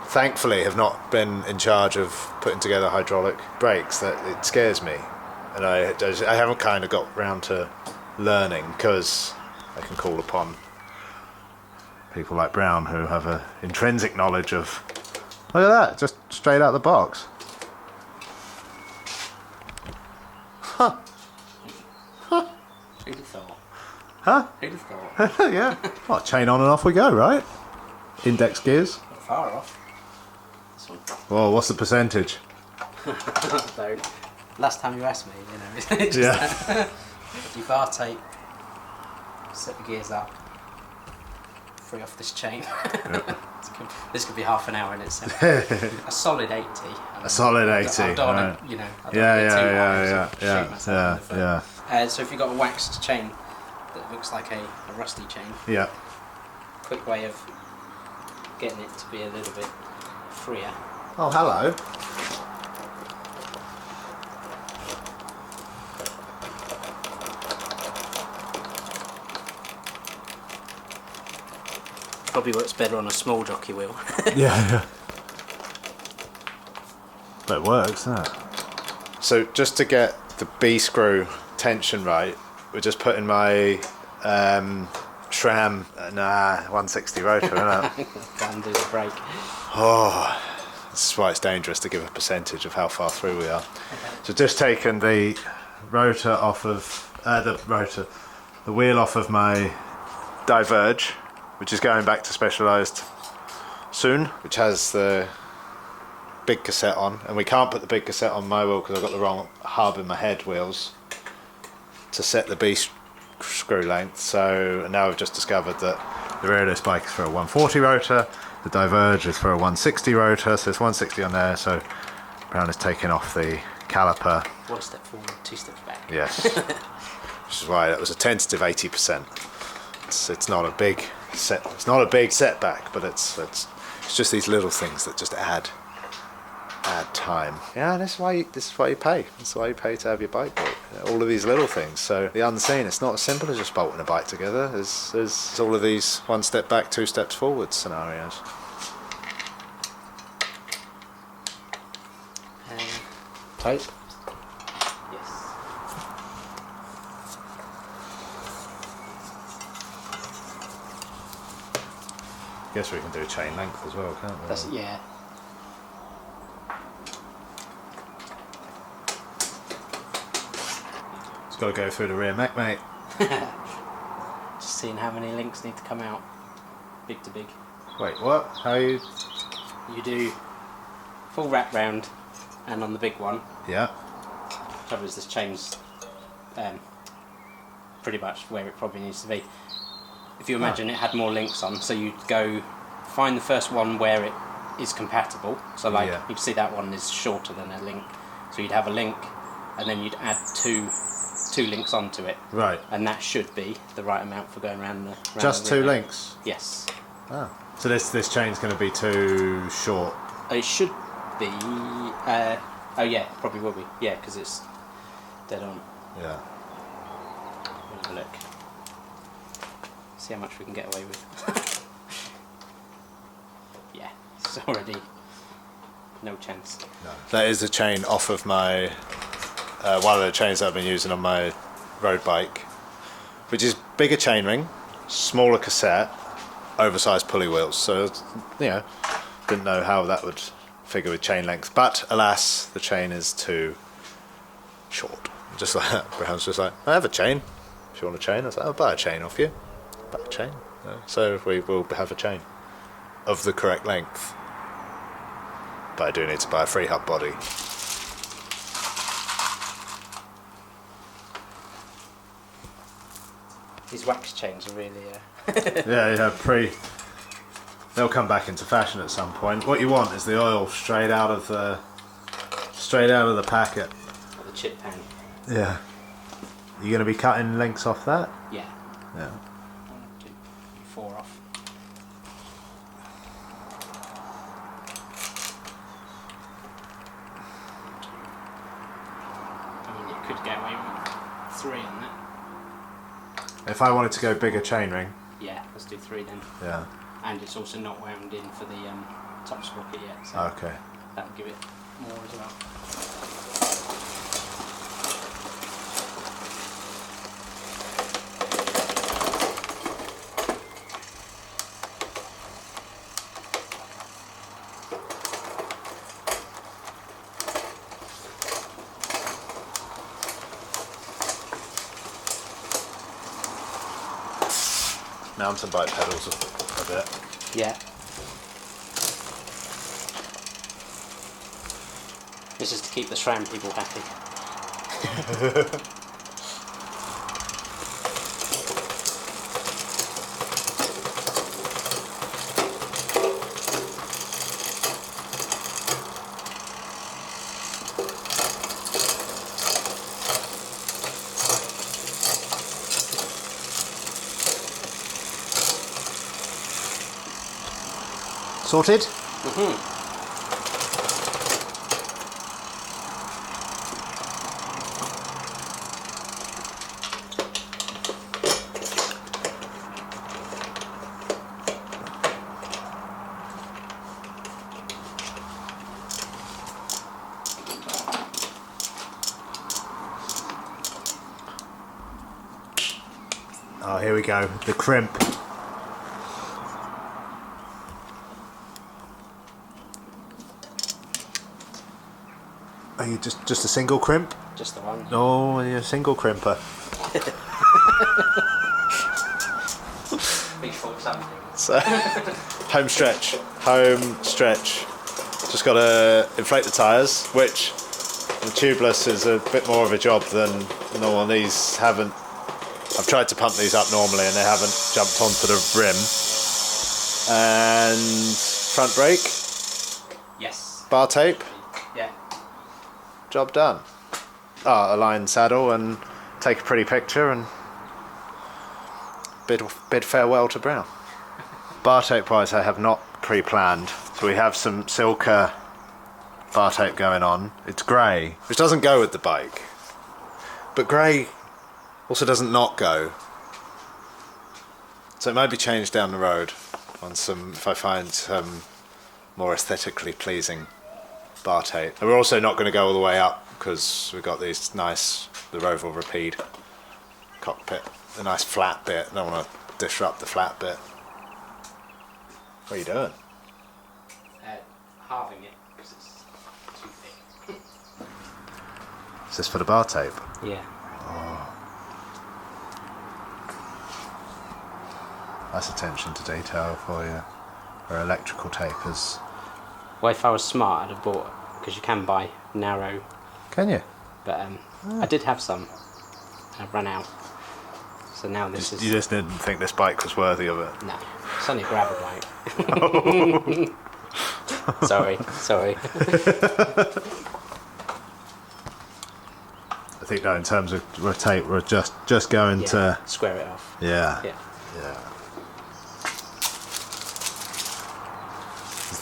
thankfully have not been in charge of putting together hydraulic brakes. That it scares me, and I haven't kind of got round to learning, because I can call upon people like Brown who have an intrinsic knowledge of. Look at that, just straight out the box. Huh. Huh. Who'd have thought? Huh? Who'd have thought? Yeah. Well, chain on and off we go, right? Index gears. Not far off. This one. Well, what's the percentage? So, last time you asked me, just, you bar tape, set the gears up, free off this chain. This could be half an hour in itself. A solid 80. A solid 80. I don't want to, Yeah. So if you've got a waxed chain that looks like a rusty chain, quick way of getting it to be a little bit freer. Oh, hello. Probably works better on a small jockey wheel. Yeah. But it works, doesn't it? So just to get the B screw tension right, we're just putting my SRAM 160 rotor, isn't it? Can't do the brake. Oh, this is why it's dangerous to give a percentage of how far through we are. So just taking the rotor off of the wheel off of my Diverge, which is going back to Specialised soon, which has the big cassette on, and we can't put the big cassette on my wheel because I've got the wrong hub in my head wheels to set the B screw length. So now we've just discovered that the rear of this bike is for a 140 rotor, the Diverge is for a 160 rotor, so it's 160 on there, so Brown is taking off the caliper. One step forward, two steps back. Yes. Which is why that was a tentative 80%. it's not a big setback, but it's just these little things that just add time. Yeah, this is why you pay. That's why you pay to have your bike built. All of these little things. So the unseen, it's not as simple as just bolting a bike together. There's all of these 1 step back, 2 steps forward scenarios. Tape. Yes. Guess we can do chain length as well, can't we? That's, yeah. It's got to go through the rear mech, mate. Just seeing how many links need to come out, big to big. Wait, what? How you? You do full wrap round, and on the big one, Yeah. trouble is this chain's pretty much where it probably needs to be. If you imagine it had more links on, so you'd go find the first one where it is compatible. So like Yeah. you'd see that one is shorter than a link, so you'd have a link, and then you'd add two links onto it, Right. and that should be the right amount for going around the. Just 2 links. Yes. Oh. So this chain's going to be too short. It should be. Oh yeah, it probably will be. Yeah, because it's dead on. Yeah. Have a look. See how much we can get away with. Yeah, it's already no chance. No. That is the chain off of my one of the chains that I've been using on my road bike, which is bigger chainring, smaller cassette, oversized pulley wheels. So didn't know how that would figure with chain length, but alas, the chain is too short. Just like that. Brown's just like, I have a chain. If you want a chain, I was like, I'll buy a chain off you. Buy a chain. So we will have a chain of the correct length, but I do need to buy a free hub body. These wax chains are really. Yeah, they'll come back into fashion at some point. What you want is the oil straight out of the packet. The chip pan. Yeah. You going to be cutting links off that? Yeah. Yeah. 1, 2, 4 off. I mean, you could get away with 3 on that. If I wanted to go bigger chainring. Yeah, let's do 3 then. Yeah. And it's also not wound in for the top sprocket yet, so Okay. that'll give it more as well. Mountain bike pedals a bit. Yeah. This is to keep the SRAM people happy. Sorted? Mm-hmm. Oh, here we go. The crimp. Are you just a single crimp? Just the one. Oh, you're a single crimper. Big fault something. So, home stretch. Just got to inflate the tyres, which the tubeless is a bit more of a job than normal. These haven't. I've tried to pump these up normally and they haven't jumped onto the rim. And front brake, Yes. bar tape, Yeah. job done. Align saddle and take a pretty picture and bid farewell to Brown. Bar tape wise, I have not pre-planned. So we have some Silca bar tape going on. It's grey, which doesn't go with the bike. But grey also doesn't not go. So it might be changed down the road on some, if I find some more aesthetically pleasing bar tape. And we're also not going to go all the way up because we've got these nice, the Roval Rapide cockpit, a nice flat bit. I don't want to disrupt the flat bit. What are you doing? Halving it because it's too thick. Is this for the bar tape? Yeah. That's attention to detail for you. Or electrical tapers. Well, if I was smart, I'd have bought, because you can buy narrow. Can you? But I did have some. And I've run out. So now this is... You just didn't think this bike was worthy of it? No. It's only a gravel bike. Sorry. I think that in terms of tape, we're just going to... Square it off. Yeah. Yeah.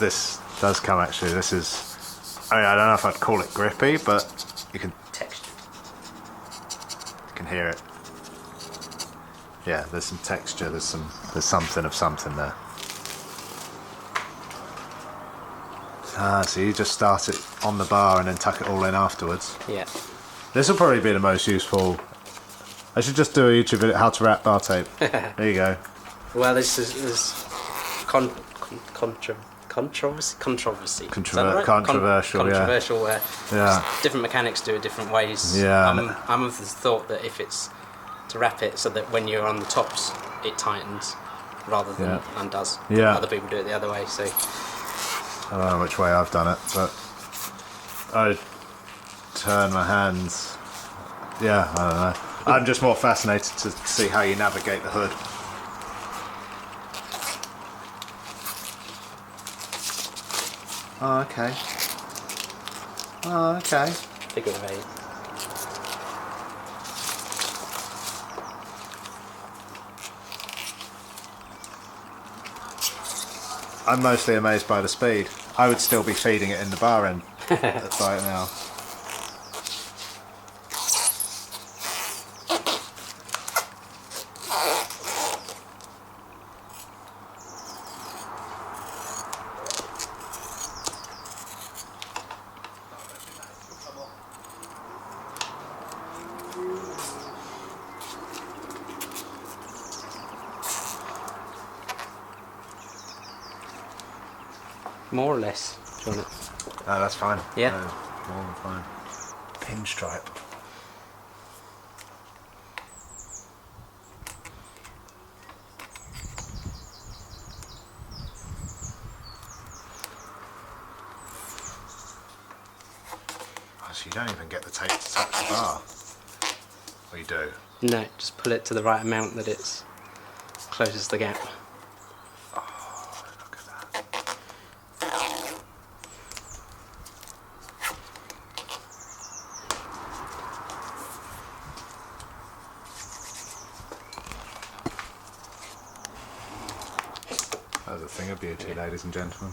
This does come actually, this is... I mean, I don't know if I'd call it grippy, but you can... Texture. You can hear it. Yeah, there's some texture, there's something of something there. So you just start it on the bar and then tuck it all in afterwards. Yeah. This will probably be the most useful. I should just do a YouTube video how to wrap bar tape. There you go. Well, there's controversy. Controversial, where different mechanics do it different ways. Yeah. I'm of the thought that if it's to wrap it so that when you're on the tops it tightens rather than undoes. Yeah. Other people do it the other way. So I don't know which way I've done it, but I turn my hands. Yeah, I don't know. I'm just more fascinated to see how you navigate the hood. Oh, okay. figure of 8. I'm mostly amazed by the speed. I would still be feeding it in the bar end right now. More or less. Do you want it? No, that's fine. Yeah? No, more than fine. Pinstripe. Oh, so you don't even get the tape to touch the bar. Or you do? No, just pull it to the right amount that it closes the gap. That's a thing of beauty, ladies and gentlemen.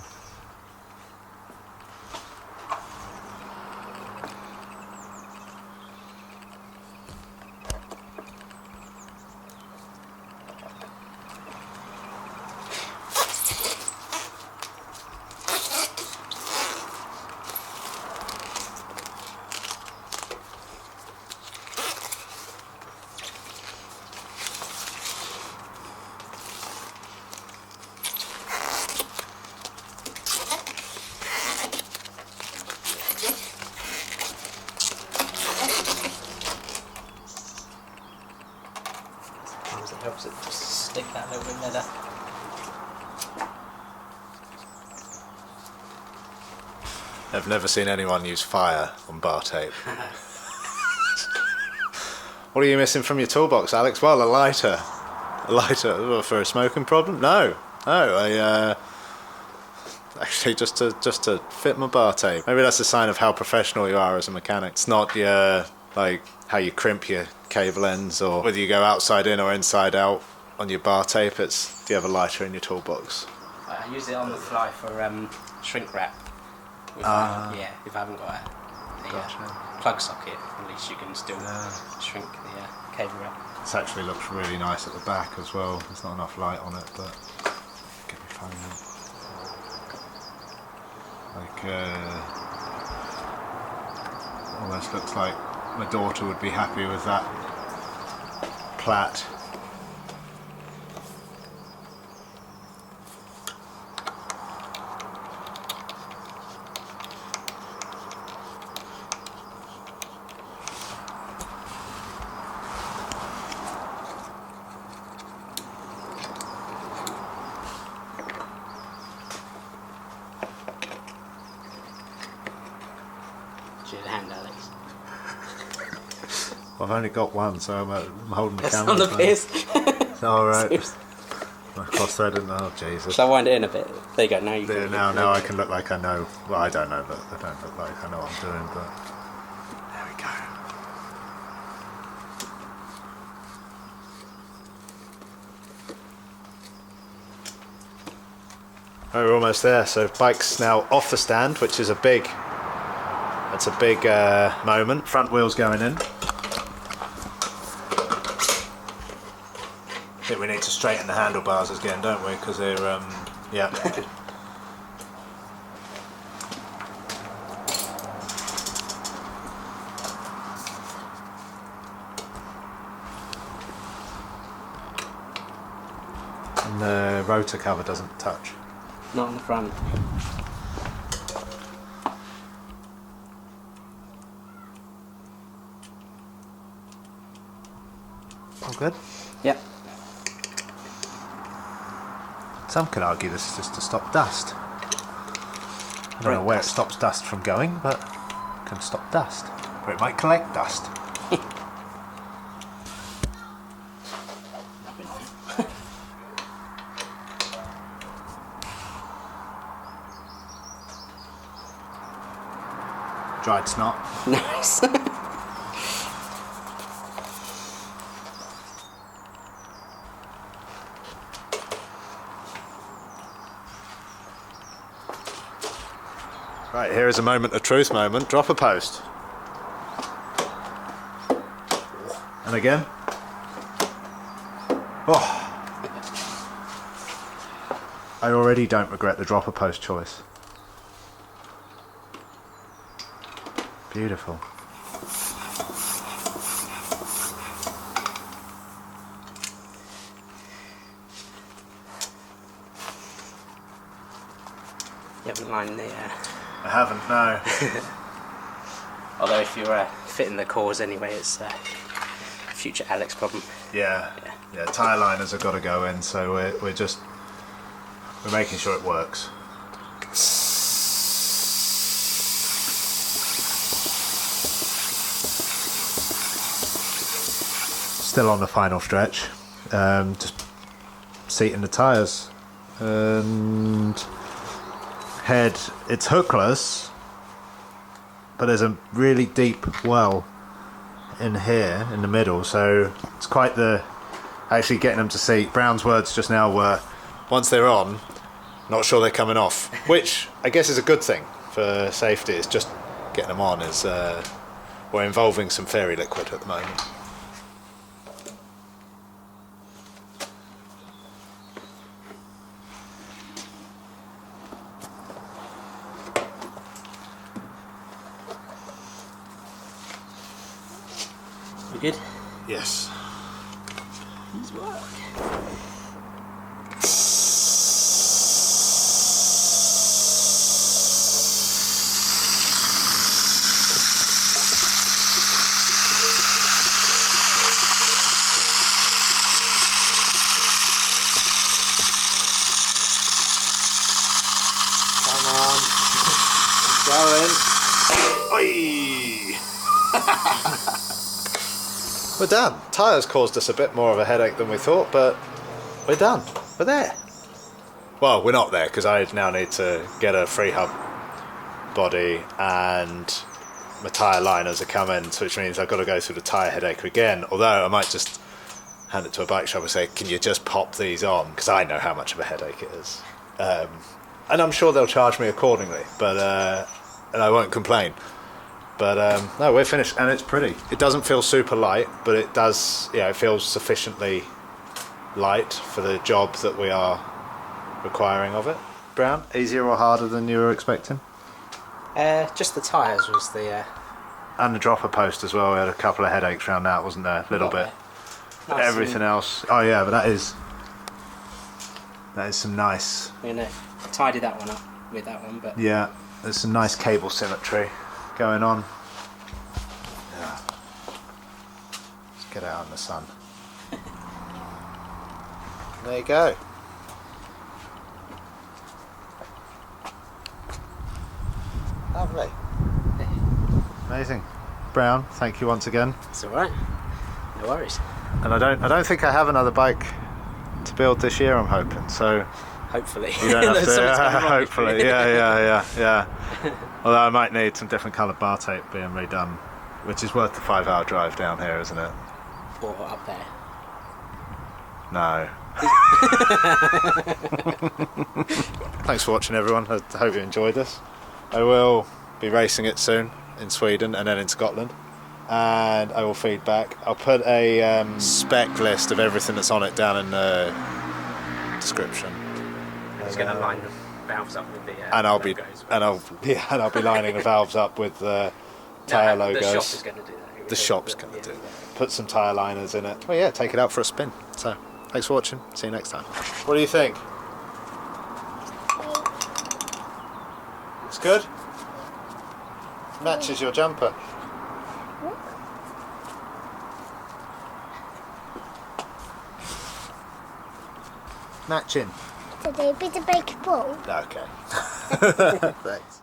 It helps it just stick that little bit better. I've never seen anyone use fire on bar tape. What are you missing from your toolbox, Alex? Well, a lighter. A lighter for a smoking problem? No, I actually just to fit my bar tape. Maybe that's a sign of how professional you are as a mechanic. It's not your like how you crimp your cable ends or whether you go outside in or inside out. on your bar tape, it's do you have a lighter in your toolbox? I use it on the fly for shrink wrap. If I haven't got a plug socket, at least you can still shrink the cable wrap. This actually looks really nice at the back as well. There's not enough light on it, but get my phone out. Almost looks like my daughter would be happy with that plait. I've only got one, so I'm holding the camera. On the piss. Alright. My cross thread and oh Jesus. Shall I wind it in a bit? There you go, now you can. Now I can look like I know. Well, I don't know, but I don't look like I know what I'm doing, but there we go. Oh, we're almost there. So bike's now off the stand, which is a big moment. Front wheels going in. I think we need to straighten the handlebars again, don't we? Because they're, yeah. And the rotor cover doesn't touch. Not on the front. All good? Yep. Some could argue this is just to stop dust. I don't know where it stops dust from going, but it can stop dust. But it might collect dust. Dried snot. Nice. Right, here is a moment of truth moment. Drop a post. And again. Oh. I already don't regret the dropper post choice. Beautiful. You haven't lined the... I haven't, no. Although if you're fitting the cores anyway, it's a future Alex problem. Yeah, tyre liners have got to go in, so we're making sure it works. Still on the final stretch, just seating the tyres, and head, it's hookless, but there's a really deep well in here in the middle, so it's quite the actually getting them to seat. Brown's words just now were, once they're on, not sure they're coming off, which I guess is a good thing for safety. It's just getting them on is we're involving some fairy liquid at the moment. You good? Yes. These work. Come on. Going. Oi! We're done. Tyres caused us a bit more of a headache than we thought, but we're done. We're there. Well, we're not there because I now need to get a free hub body and my tyre liners are coming, which means I've got to go through the tyre headache again. Although I might just hand it to a bike shop and say, can you just pop these on? Because I know how much of a headache it is. And I'm sure they'll charge me accordingly, but and I won't complain. But no, we're finished, and it's pretty. It doesn't feel super light, but it does, it feels sufficiently light for the job that we are requiring of it. Brown, easier or harder than you were expecting? Just the tyres was the... And the dropper post as well. We had a couple of headaches around that, wasn't there? A little bit. Nice. Everything else. Oh yeah, but that is some nice. I'm gonna tidy that one up with that one, but yeah, there's some nice cable symmetry going on. Yeah. Let's get out in the sun. There you go. Lovely. Amazing. Brown, thank you once again. it's alright. No worries. And I don't think I have another bike to build this year, I'm hoping. So Hopefully. you don't have Something's to. gone wrong. Hopefully, yeah. Although I might need some different coloured bar tape being redone, which is worth the 5-hour drive down here, isn't it? Or up there. No. Thanks for watching, everyone. I hope you enjoyed this. I will be racing it soon in Sweden and then in Scotland, and I will feed back. I'll put a spec list of everything that's on it down in the description. I'm just going to line the valves up with the and I'll logos. I'll be lining the valves up with the tyre logos. The shop is going to do that. The shop's going to do that. Put some tyre liners in it. Well, yeah, take it out for a spin. So, thanks for watching. See you next time. What do you think? It's good? Matches your jumper. Matching. Did they be the big ball? Okay. Thanks.